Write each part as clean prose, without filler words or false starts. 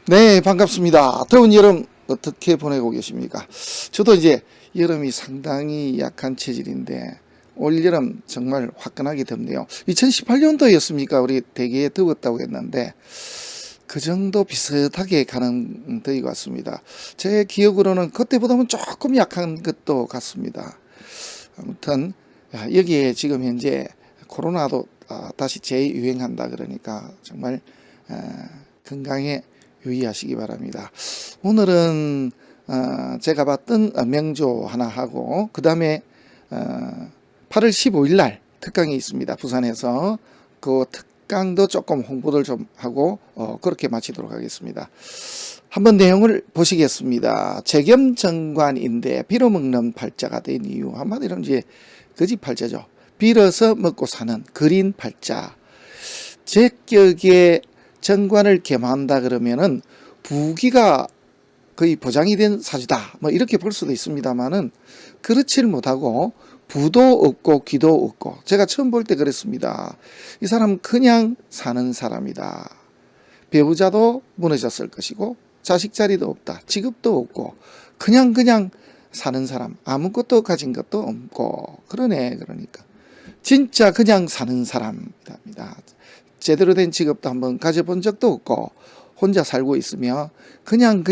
네, 반갑습니다. 더운 여름 어떻게 보내고 계십니까? 저도 이제 여름이 상당히 약한 체질인데 올여름 정말 화끈하게 덥네요. 2018년도였습니까? 우리 되게 더웠다고 했는데 그 정도 비슷하게 가는 더위 같습니다. 제 기억으로는 그때보다는 조금 약한 것도 같습니다. 아무튼 여기에 지금 현재 코로나도 다시 재유행한다 그러니까 정말 건강에 유의하시기 바랍니다. 오늘은 제가 봤던 명조 하나 하고 그 다음에 8월 15일 날 특강이 있습니다. 부산에서 그 특강도 조금 홍보를 좀 하고 그렇게 마치도록 하겠습니다. 한번 내용을 보시겠습니다. 재겸정관인데 빌어먹는 팔자가 된 이유, 한마디로 이제 거짓팔자죠. 빌어서 먹고 사는 그린 팔자. 제격의 정관을 겸한다 그러면은 부귀가 거의 보장이 된 사주다, 뭐 이렇게 볼 수도 있습니다만은 그렇지를 못하고 부도 없고 귀도 없고, 제가 처음 볼 때 그랬습니다. 이 사람 그냥 사는 사람이다. 배우자도 무너졌을 것이고 자식 자리도 없다, 직업도 없고 그냥 사는 사람, 아무것도 가진 것도 없고 그러네. 그러니까 진짜 그냥 사는 사람입니다. 제대로 된 직업도 한번 가져본 적도 없고 혼자 살고 있으며 그냥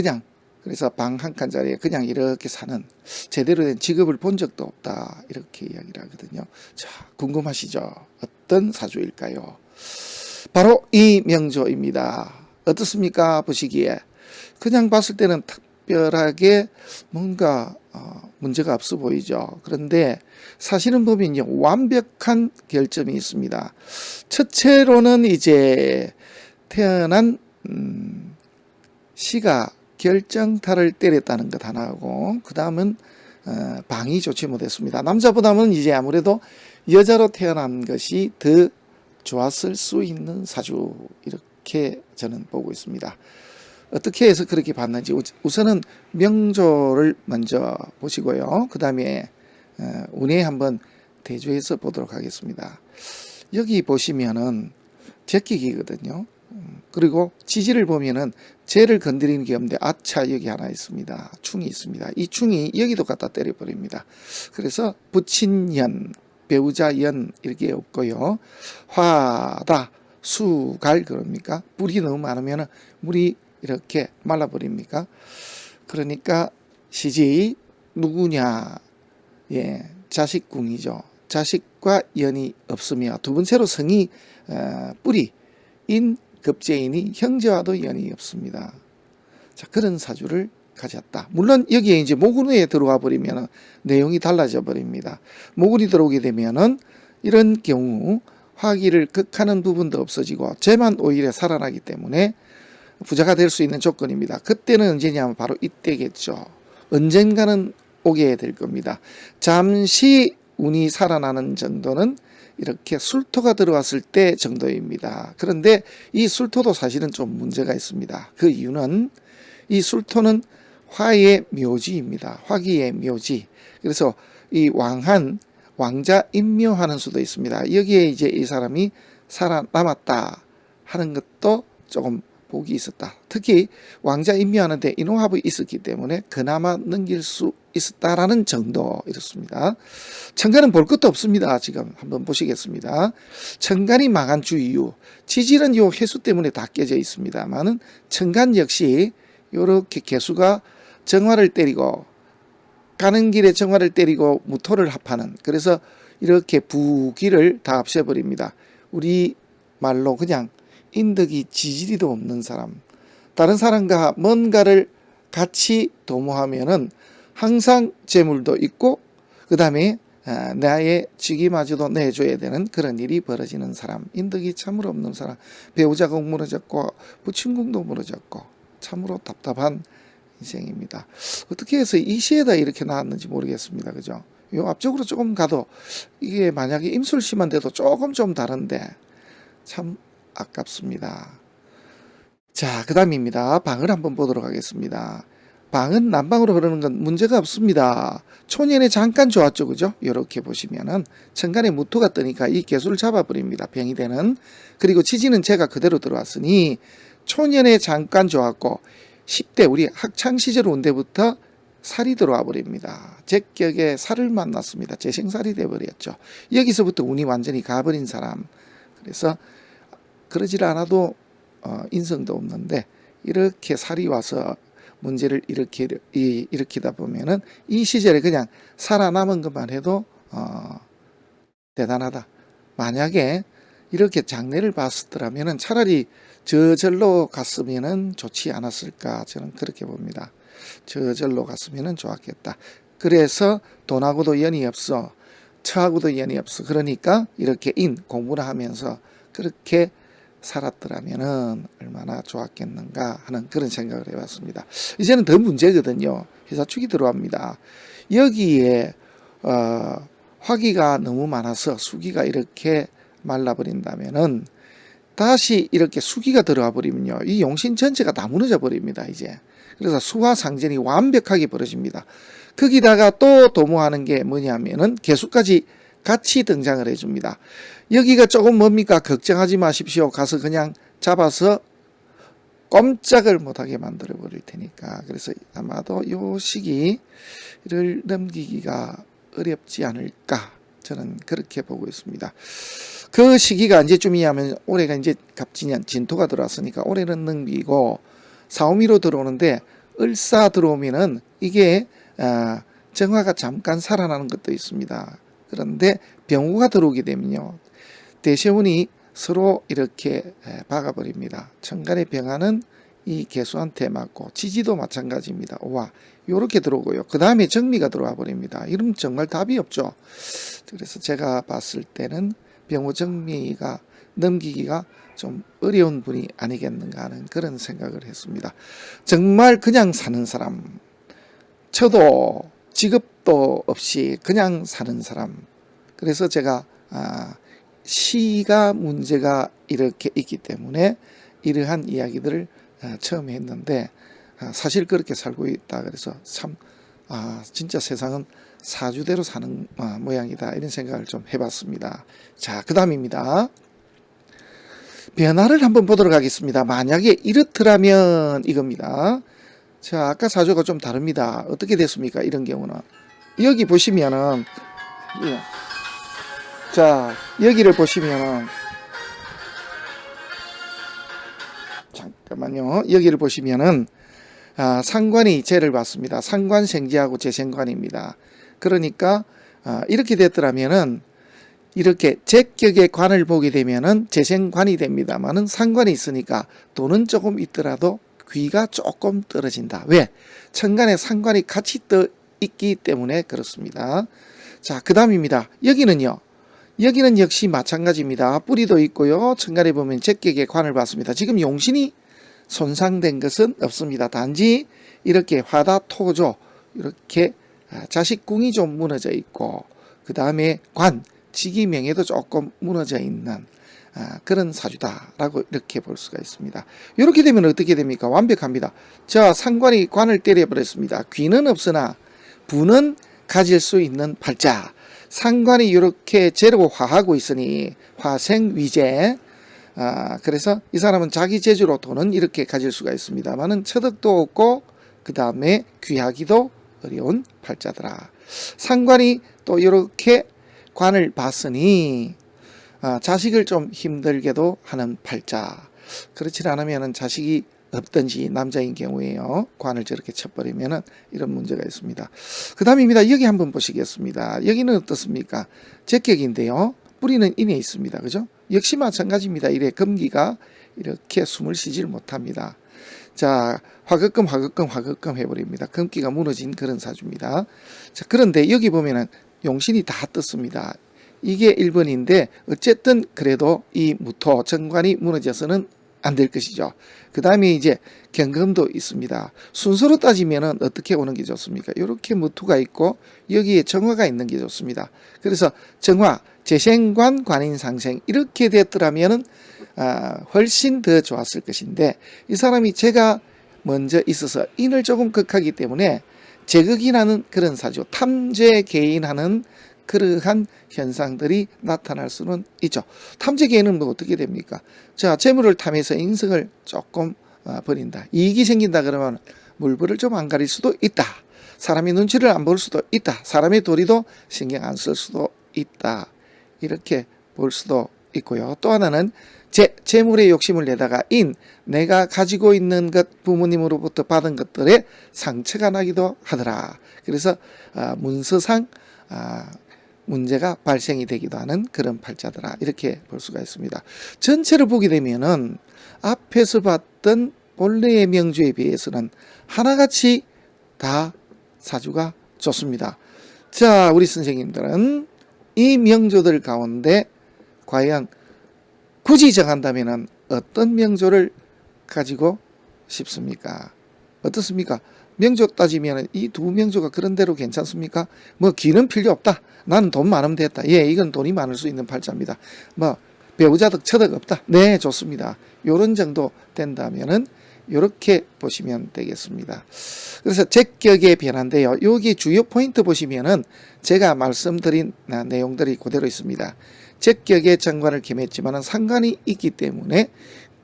그래서 방 한 칸 자리에 그냥 이렇게 사는, 제대로 된 직업을 본 적도 없다, 이렇게 이야기를 하거든요. 자, 궁금하시죠? 어떤 사주일까요? 바로 이 명조입니다. 어떻습니까? 보시기에 그냥 봤을 때는 특별하게 뭔가 문제가 없어 보이죠. 그런데 사실은 보면요, 완벽한 결점이 있습니다. 첫째로는 이제 태어난 시가 결정타를 때렸다는 것 하나하고, 그 다음은 방이 좋지 못했습니다. 남자보다는 이제 아무래도 여자로 태어난 것이 더 좋았을 수 있는 사주, 이렇게 저는 보고 있습니다. 어떻게 해서 그렇게 봤는지 우선은 명조를 먼저 보시고요. 그 다음에 운에 한번 대조해서 보도록 하겠습니다. 여기 보시면은 제끼기거든요. 그리고 지지를 보면은 재를 건드리는 게 없는데 아차, 여기 하나 있습니다. 충이 있습니다. 이 충이 여기도 갖다 때려버립니다. 그래서 부친연, 배우자연 이렇게 없고요. 화다, 수갈 그럽니까? 물이 너무 많으면 물이 이렇게 말라버립니까? 그러니까 시지 누구냐? 예, 자식궁이죠. 자식과 연이 없으며, 두 번째로 성이 뿌리인 급제인이 형제와도 연이 없습니다. 자, 그런 사주를 가졌다. 물론 여기에 이제 모군에 들어와 버리면 내용이 달라져 버립니다. 모군이 들어오게 되면은 이런 경우 화기를 극하는 부분도 없어지고 재만 오히려 살아나기 때문에 부자가 될 수 있는 조건입니다. 그때는 언제냐면 바로 이때겠죠. 언젠가는 오게 될 겁니다. 잠시 운이 살아나는 정도는 이렇게 술토가 들어왔을 때 정도입니다. 그런데 이 술토도 사실은 좀 문제가 있습니다. 그 이유는 이 술토는 화의 묘지입니다. 화기의 묘지. 그래서 이 왕한, 왕자 임묘하는 수도 있습니다. 여기에 이제 이 사람이 살아남았다 하는 것도 조금 복이 있었다. 특히 왕자 임묘하는데 인호합이 있었기 때문에 그나마 넘길 수 있었다라는 정도, 이렇습니다. 천간은 볼 것도 없습니다. 지금 한번 보시겠습니다. 천간이 망한 주 이유, 지지는 요 해수 때문에 다 깨져 있습니다만은 천간 역시 요렇게 개수가 정화를 때리고 가는 길에 정화를 때리고 무토를 합하는, 그래서 이렇게 부기를 다 없애버립니다. 우리 말로 그냥 인덕이 지지리도 없는 사람, 다른 사람과 뭔가를 같이 도모하면은 항상 재물도 있고 그 다음에 나의 직위마저도 내줘야 되는 그런 일이 벌어지는 사람, 인덕이 참으로 없는 사람, 배우자가 무너졌고 부친궁도 무너졌고 참으로 답답한 인생입니다. 어떻게 해서 이 시에다 이렇게 나왔는지 모르겠습니다. 그죠? 요 앞쪽으로 조금 가도 이게 만약에 임술시만 돼도 조금 좀 다른데 참 아깝습니다. 자, 그 다음입니다. 방을 한번 보도록 하겠습니다. 방은 남방으로 흐르는 건 문제가 없습니다. 초년에 잠깐 좋았죠, 그죠? 이렇게 보시면은 천간에 무토가 뜨니까 이 개수를 잡아버립니다. 병이 되는. 그리고 지지는 제가 그대로 들어왔으니 초년에 잠깐 좋았고 10대 우리 학창시절 온 때부터 살이 들어와 버립니다. 제격에 살을 만났습니다. 재생살이 돼버렸죠. 여기서부터 운이 완전히 가버린 사람. 그래서 그러질 않아도 인성도 없는데 이렇게 살이 와서 문제를 일으키다 보면은 이 시절에 그냥 살아남은 것만 해도 대단하다. 만약에 이렇게 장래를 봤었더라면은 차라리 저절로 갔으면은 좋지 않았을까, 저는 그렇게 봅니다. 저절로 갔으면은 좋았겠다. 그래서 돈하고도 연이 없어, 처하고도 연이 없어. 그러니까 이렇게 공부를 하면서 그렇게 살았더라면은 얼마나 좋았겠는가 하는 그런 생각을 해봤습니다. 이제는 더 문제거든요. 회사 축이 들어갑니다. 여기에 화기가 너무 많아서 수기가 이렇게 말라버린다면은 다시 이렇게 수기가 들어와 버리면요, 이 용신 전체가 다 무너져 버립니다. 이제 그래서 수화상전이 완벽하게 벌어집니다. 거기다가 또 도모하는 게 뭐냐면은 개수까지 같이 등장을 해줍니다. 여기가 조금 뭡니까? 걱정하지 마십시오. 가서 그냥 잡아서 꼼짝을 못하게 만들어 버릴 테니까. 그래서 아마도 요 시기를 넘기기가 어렵지 않을까, 저는 그렇게 보고 있습니다. 그 시기가 언제쯤이냐면 올해가 이제 갑진년 진토가 들어왔으니까 올해는 넘기고 사오미로 들어오는데 을사 들어오면은 이게 정화가 잠깐 살아나는 것도 있습니다. 그런데 병우가 들어오게 되면요, 대세운이 서로 이렇게 박아버립니다. 천간의 병화는 이 개수한테 맞고 지지도 마찬가지입니다. 와, 요렇게 들어오고요. 그 다음에 정미가 들어와 버립니다. 이러면 정말 답이 없죠. 그래서 제가 봤을 때는 병우 정미가 넘기기가 좀 어려운 분이 아니겠는가 하는 그런 생각을 했습니다. 정말 그냥 사는 사람, 저도 직업도 없이 그냥 사는 사람. 그래서 제가 시가 문제가 이렇게 있기 때문에 이러한 이야기들을 처음 했는데 사실 그렇게 살고 있다. 그래서 참 진짜 세상은 사주대로 사는 모양이다, 이런 생각을 좀 해봤습니다. 자, 그 다음입니다. 변화를 한번 보도록 하겠습니다. 만약에 이렇더라면 이겁니다. 자, 아까 사주가 좀 다릅니다. 어떻게 됐습니까? 이런 경우는 여기 보시면은, 자, 여기를 보시면은, 잠깐만요. 여기를 보시면은 상관이 재를 받습니다. 상관생지하고 재생관입니다. 그러니까 이렇게 됐더라면은 이렇게 제격의 관을 보게 되면은 재생관이 됩니다만은 상관이 있으니까 돈은 조금 있더라도 귀가 조금 떨어진다. 왜? 천간에 상관이 같이 떠 있기 때문에 그렇습니다. 자, 그 다음입니다. 여기는요, 여기는 역시 마찬가지입니다. 뿌리도 있고요, 천간에 보면 제격의 관을 받습니다. 지금 용신이 손상된 것은 없습니다. 단지 이렇게 화다 토조, 이렇게 자식궁이 좀 무너져 있고, 그 다음에 관, 직위명예도 조금 무너져 있는 그런 사주다라고 이렇게 볼 수가 있습니다. 이렇게 되면 어떻게 됩니까? 완벽합니다. 자, 상관이 관을 때려버렸습니다. 귀는 없으나 부는 가질 수 있는 팔자. 상관이 이렇게 재로 화하고 있으니 화생위재. 그래서 이 사람은 자기 재주로 돈은 이렇게 가질 수가 있습니다만은 처덕도 없고 그 다음에 귀하기도 어려운 팔자더라. 상관이 또 이렇게 관을 봤으니 자식을 좀 힘들게도 하는 팔자. 그렇지 않으면 자식이 없든지 남자인 경우에요, 관을 저렇게 쳐버리면은 이런 문제가 있습니다. 그 다음입니다. 여기 한번 보시겠습니다. 여기는 어떻습니까? 제격인데요, 뿌리는 인에 있습니다. 그죠? 역시 마찬가지입니다. 이래 금기가 이렇게 숨을 쉬질 못합니다. 자, 화극금 해버립니다. 금기가 무너진 그런 사주입니다. 자, 그런데 여기 보면은 용신이 다 떴습니다. 이게 1번인데 어쨌든 그래도 이 무토 정관이 무너져서는 안 될 것이죠. 그 다음에 이제 경금도 있습니다. 순서로 따지면은 어떻게 오는 게 좋습니까? 이렇게 무토가 있고 여기에 정화가 있는 게 좋습니다. 그래서 정화, 재생관, 관인상생 이렇게 됐더라면은 훨씬 더 좋았을 것인데, 이 사람이 제가 먼저 있어서 인을 조금 극하기 때문에 제극인하는 그런 사주, 탐제 개인하는 그러한 현상들이 나타날 수는 있죠. 탐지기에는 뭐 어떻게 됩니까? 자, 재물을 탐해서 인성을 조금 버린다. 이익이 생긴다 그러면 물불을 좀 안 가릴 수도 있다. 사람의 눈치를 안 볼 수도 있다. 사람의 도리도 신경 안 쓸 수도 있다. 이렇게 볼 수도 있고요. 또 하나는 재물에 욕심을 내다가 내가 가지고 있는 것, 부모님으로부터 받은 것들에 상처가 나기도 하더라. 그래서 문서상 문제가 발생이 되기도 하는 그런 팔자더라. 이렇게 볼 수가 있습니다. 전체를 보게 되면은 앞에서 봤던 본래의 명주에 비해서는 하나같이 다 사주가 좋습니다. 자, 우리 선생님들은 이 명조들 가운데 과연 굳이 정한다면 어떤 명조를 가지고 싶습니까? 어떻습니까? 명조 따지면 이 두 명조가 그런대로 괜찮습니까? 뭐 귀는 필요 없다. 나는 돈 많으면 됐다. 예, 이건 돈이 많을 수 있는 팔자입니다. 뭐 배우자득 처득 없다. 네, 좋습니다. 요런 정도 된다면은 이렇게 보시면 되겠습니다. 그래서 제격의 변화인데요. 여기 주요 포인트 보시면은 제가 말씀드린 내용들이 그대로 있습니다. 제격의 정관을 겸했지만 상관이 있기 때문에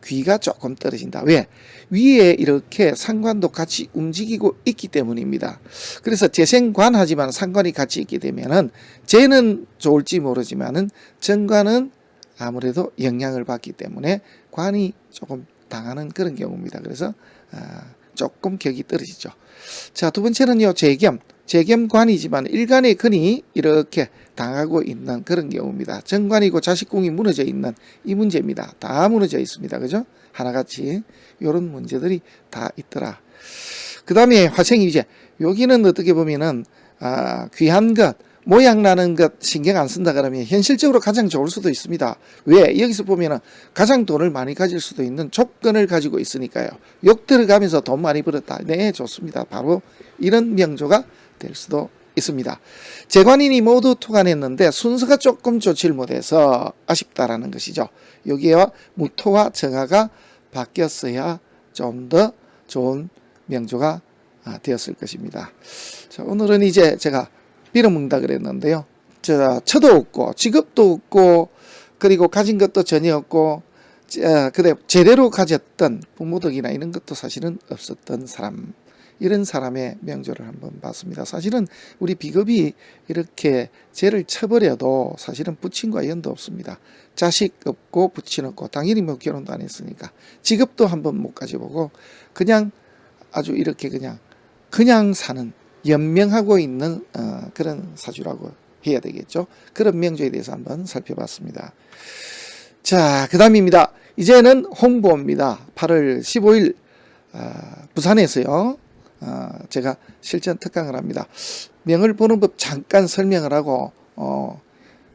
귀가 조금 떨어진다. 왜? 위에 이렇게 상관도 같이 움직이고 있기 때문입니다. 그래서 재생관하지만 상관이 같이 있게 되면은 재는 좋을지 모르지만은 정관은 아무래도 영향을 받기 때문에 관이 조금 당하는 그런 경우입니다. 그래서 조금 격이 떨어지죠. 자, 두 번째는요, 재겸관이지만 일간의 근이 이렇게 당하고 있는 그런 경우입니다. 정관이고 자식궁이 무너져 있는 이 문제입니다. 다 무너져 있습니다. 그죠? 하나같이 이런 문제들이 다 있더라. 그 다음에 화생이 여기는 어떻게 보면은 귀한 것, 모양 나는 것 신경 안 쓴다 그러면 현실적으로 가장 좋을 수도 있습니다. 왜? 여기서 보면은 가장 돈을 많이 가질 수도 있는 조건을 가지고 있으니까요. 욕 들어가면서 돈 많이 벌었다. 네, 좋습니다. 바로 이런 명조가 될 수도 있습니다. 재관인이 모두 토관했는데 순서가 조금 좋질 못해서 아쉽다라는 것이죠. 여기에와 무토와 정화가 바뀌었어야 좀 더 좋은 명조가 되었을 것입니다. 자, 오늘은 이제 제가 빌어먹는다 그랬는데요. 처도 없고 직업도 없고 그리고 가진 것도 전혀 없고 그래 제대로 가졌던 부모덕이나 이런 것도 사실은 없었던 사람, 이런 사람의 명조를 한번 봤습니다. 사실은 우리 비겁이 이렇게 죄를 쳐버려도 사실은 부친과 연도 없습니다. 자식 없고 부친 없고 당연히 뭐 결혼도 안 했으니까 직업도 한번 못 가져보고 그냥 아주 이렇게 그냥 사는 연명하고 있는 그런 사주라고 해야 되겠죠. 그런 명조에 대해서 한번 살펴봤습니다. 자, 그 다음입니다. 이제는 홍보입니다. 8월 15일 부산에서요. 제가 실전 특강을 합니다. 명을 보는 법 잠깐 설명을 하고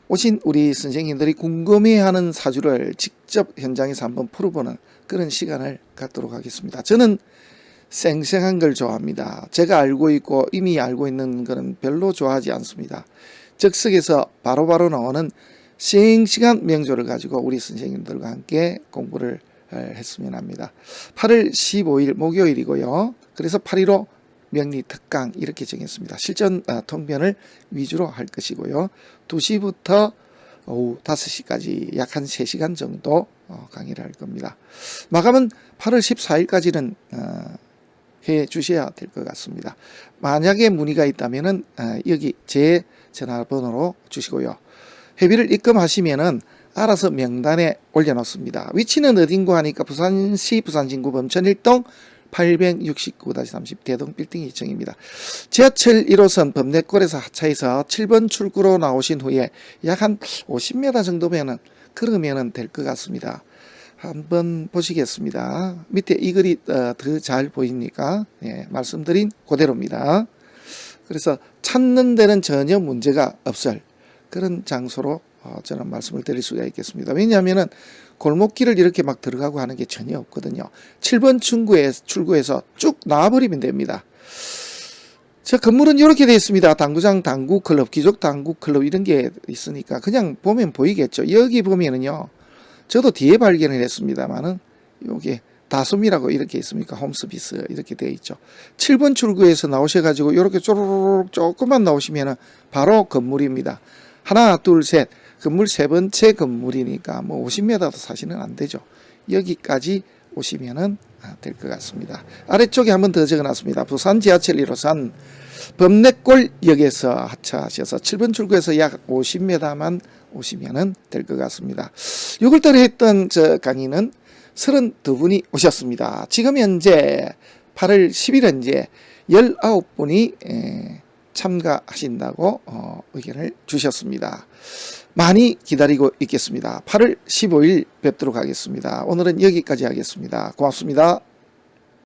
오신 우리 선생님들이 궁금해하는 사주를 직접 현장에서 한번 풀어보는 그런 시간을 갖도록 하겠습니다. 저는 생생한 걸 좋아합니다. 제가 알고 있고 이미 알고 있는 것은 별로 좋아하지 않습니다. 즉석에서 바로바로 나오는 싱싱한 명조를 가지고 우리 선생님들과 함께 공부를 했으면 합니다. 8월 15일 목요일이고요. 그래서 8.15 명리 특강 이렇게 정했습니다. 실전 통변을 위주로 할 것이고요. 2시부터 오후 5시까지 약 한 3시간 정도 강의를 할 겁니다. 마감은 8월 14일까지는 해 주셔야 될 것 같습니다. 만약에 문의가 있다면은 여기 제 전화번호로 주시고요. 회비를 입금하시면은 알아서 명단에 올려놓습니다. 위치는 어딘고 하니까 부산시 부산진구 범천 1동 869-30 대동 빌딩 2층입니다. 지하철 1호선 범내골에서 하차해서 7번 출구로 나오신 후에 약 한 50m 정도면은 그러면은 될 것 같습니다. 한번 보시겠습니다. 밑에 이 글이 더 잘 보입니까? 예, 말씀드린 그대로입니다. 그래서 찾는 데는 전혀 문제가 없을 그런 장소로 저는 말씀을 드릴 수가 있겠습니다. 왜냐하면은 골목길을 이렇게 막 들어가고 하는 게 전혀 없거든요. 7번 출구에서 쭉 나와버리면 됩니다. 자, 건물은 이렇게 되어 있습니다. 당구장, 당구클럽, 귀족 당구클럽 이런 게 있으니까 그냥 보면 보이겠죠. 여기 보면은요. 저도 뒤에 발견을 했습니다만은 여기 다솜이라고 이렇게 있습니까? 홈서비스 이렇게 되어 있죠. 7번 출구에서 나오셔가지고 이렇게 쪼르륵 조금만 나오시면 바로 건물입니다. 하나, 둘, 셋. 건물 세 번째 건물이니까 뭐 50m도 사실은 안 되죠. 여기까지 오시면은 될 것 같습니다. 아래쪽에 한 번 더 적어놨습니다. 부산 지하철 1호선 범내골역에서 하차하셔서 7번 출구에서 약 50m만 오시면은 될 것 같습니다. 6월달에 했던 저 강의는 32분이 오셨습니다. 지금 현재 8월 10일 현재 19분이 참가하신다고 의견을 주셨습니다. 많이 기다리고 있겠습니다. 8월 15일 뵙도록 하겠습니다. 오늘은 여기까지 하겠습니다. 고맙습니다.